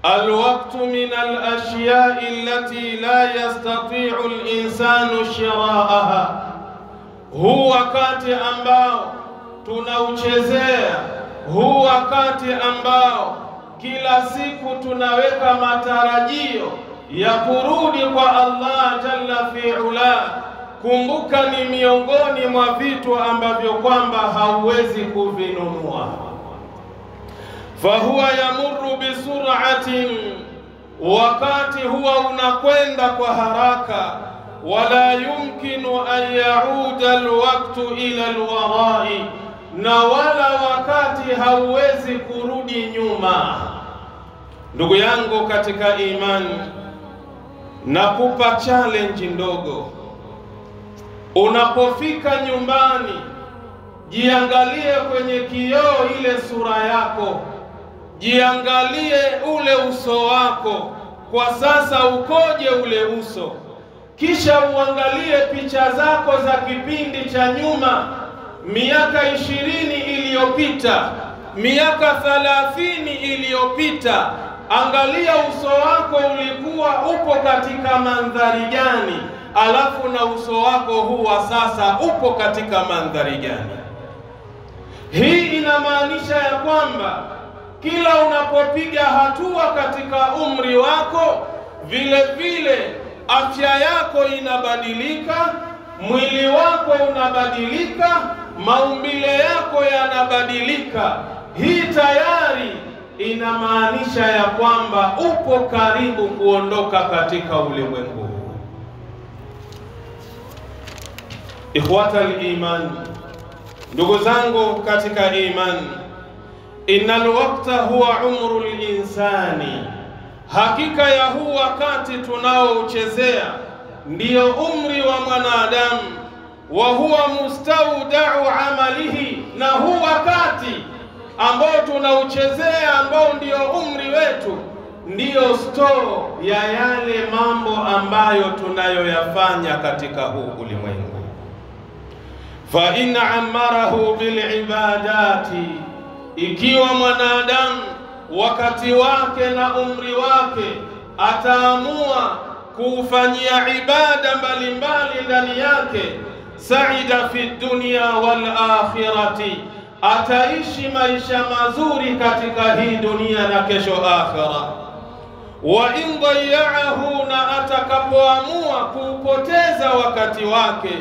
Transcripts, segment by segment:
الوقت من الأشياء التي لا يستطيع الإنسان شراءها. Huu wakati ambao tunauchezea, huu wakati ambao kila siku tunaweka matarajio ya kurudi kwa Allah jalla fi'ala, kumbuka ni miongoni mwa vitu ambavyo kwamba hauwezi kuvinunua. Fahuwa yamurru bisur'atin, wakati huwa unakwenda kwa haraka. Wala yumkinu an yauda alwaqtu ila alwarai, na wala wakati hauwezi kurudi nyuma. Ndugu yangu katika imani, nakupa challenge ndogo. Unapofika nyumbani, jiangalie kwenye kioo ile sura yako, jiangalie ule uso wako, kwa sasa ukoje ule uso. Kisha uangalie picha zako za kipindi cha nyuma, miaka 20 iliyopita, miaka 30 iliyopita. Angalia uso wako ulikuwa upo katika mandhari gani, alafu na uso wako huu wa sasa upo katika mandhari gani. Hii inamaanisha ya kwamba kila unapopiga hatua katika umri wako, vile vile afya yako inabadilika, mwili wako unabadilika, maumbile yako yanabadilika. Hii tayari inamaanisha ya kwamba upo karibu kuondoka katika ulimwengu. Ikhwata al-iman, ndugu zangu katika imani, innal waqta huwa umru al-insani, hakika ya huu wakati tunaouchezea ndiyo umri wa mwanadamu. Wa huwa mustawda'u amalihi, na huu wakati ambao tunauchezea, ambao ndiyo umri wetu, ndiyo store ya yale mambo ambayo tunayoyafanya katika huu ulimwengu. Fa in amarahu bil ibadati, ikiwa mwanadamu wakati wake na umri wake ataamua kufanyia ibada mbalimbali ndani yake, saida fi dunya wal akhirati, ataishi maisha mazuri katika hii dunia na kesho akhira. Wa in dayya'ahu, na atakapoamua kuupoteza wakati wake,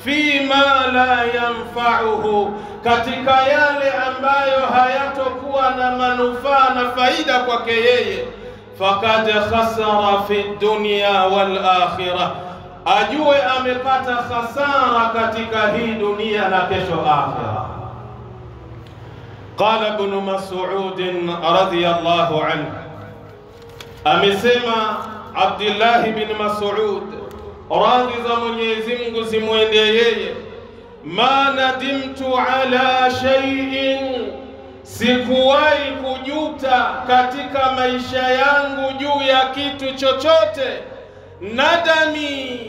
fima la yanfa'uhu, katika yale ambayo hayatokuwa na manufaa na faida kwake yeye, faqad khasara fi dunya wal akhirah, ajue amepata khasara katika hii dunia na kesho akhira. Qala ibn Mas'ud radhiyallahu anhu, amesema Abdullah ibn Mas'ud, radhi za Mwenyezi Mungu zimwende yeye, ma nadimtu ala shay'in, sikuwahi kujuta katika maisha yangu juu ya kitu chochote. Nadami,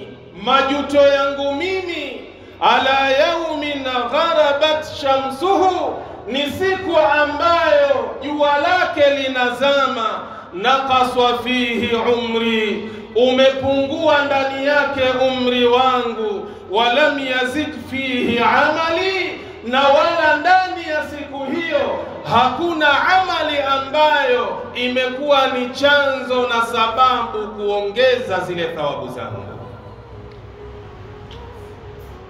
majuto yangu mimi, ala yaumin gharabat shamsuhu, ni siku ambayo jua lake linazama, naqaswa fihi umri, umepungua ndani yake umri wangu, walam yazid fihi amali, na wala ndani ya siku hiyo hakuna amali ambayo imekuwa ni chanzo na sababu kuongeza zile thawabu zangu.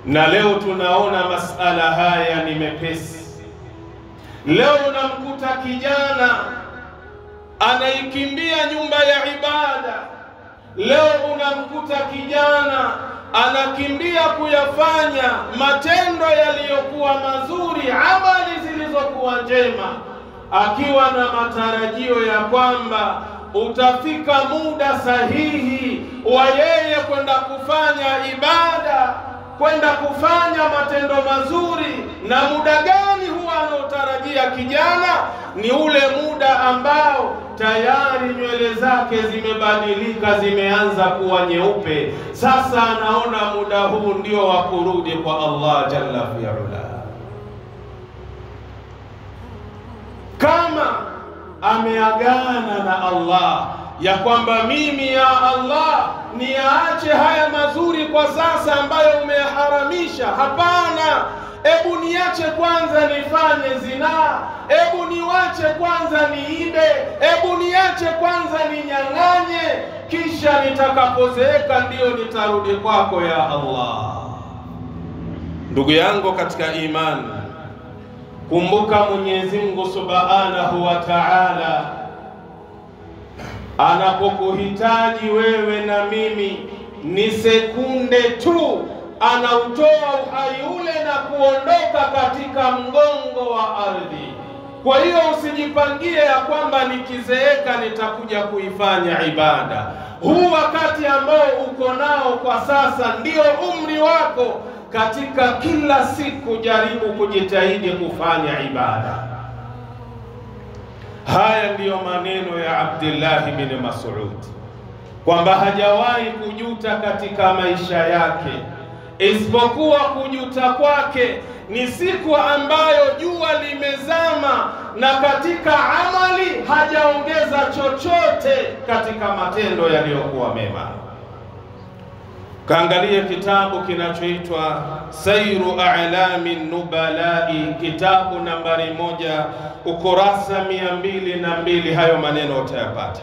Na leo tunaona masala haya ni mepesi. Leo unamkuta kijana anaikimbia nyumba ya ibada. Leo unamkuta kijana anakimbia kuyafanya matendo yaliyokuwa mazuri, amali zilizokuwa njema, akiwa na matarajio ya kwamba utafika muda sahihi wa yeye kwenda kufanya ibada, kwenda kufanya matendo mazuri. Na muda gani huwa anaotarajia kijana? Ni ule muda ambao tayari nywele zake zimebadilika, zimeanza kuwa nyeupe. Sasa anaona muda huu ndio wa kurudi kwa Allah jalla fi'ala. Kama ameagana na Allah ya kwamba mimi ya Allah niache haya mazuri kwa sasa ambayo umeyaharamisha. Hapana, ebu niache kwanza nifanye zinaa, ebu niwache kwanza niibe, ebu niache kwanza ninyang'anye, kisha nitakapozeeka ndio nitarudi kwako ya Allah. Ndugu yangu katika imani, kumbuka Mwenyezi Mungu Subhanahu wa Ta'ala anapokuhitaji wewe na mimi ni sekunde tu, anautoa uhai ule na kuondoka katika mgongo wa ardhi. Kwa hiyo usijipangie ya kwamba nikizeeka nitakuja kuifanya ibada. Huu wakati ambao uko nao kwa sasa ndio umri wako. Katika kila siku jaribu kujitahidi kufanya ibada. Haya ndiyo maneno ya Abdullah bin Mas'ud, kwamba hajawahi kujuta katika maisha yake, isipokuwa kujuta kwake ni siku ambayo jua limezama na katika amali hajaongeza chochote katika matendo yaliyokuwa mema. Kaangalie kitabu kinachoitwa Sairu A'lami Nubalai, kitabu nambari 1, ukurasa 202. Hayo maneno utayapata.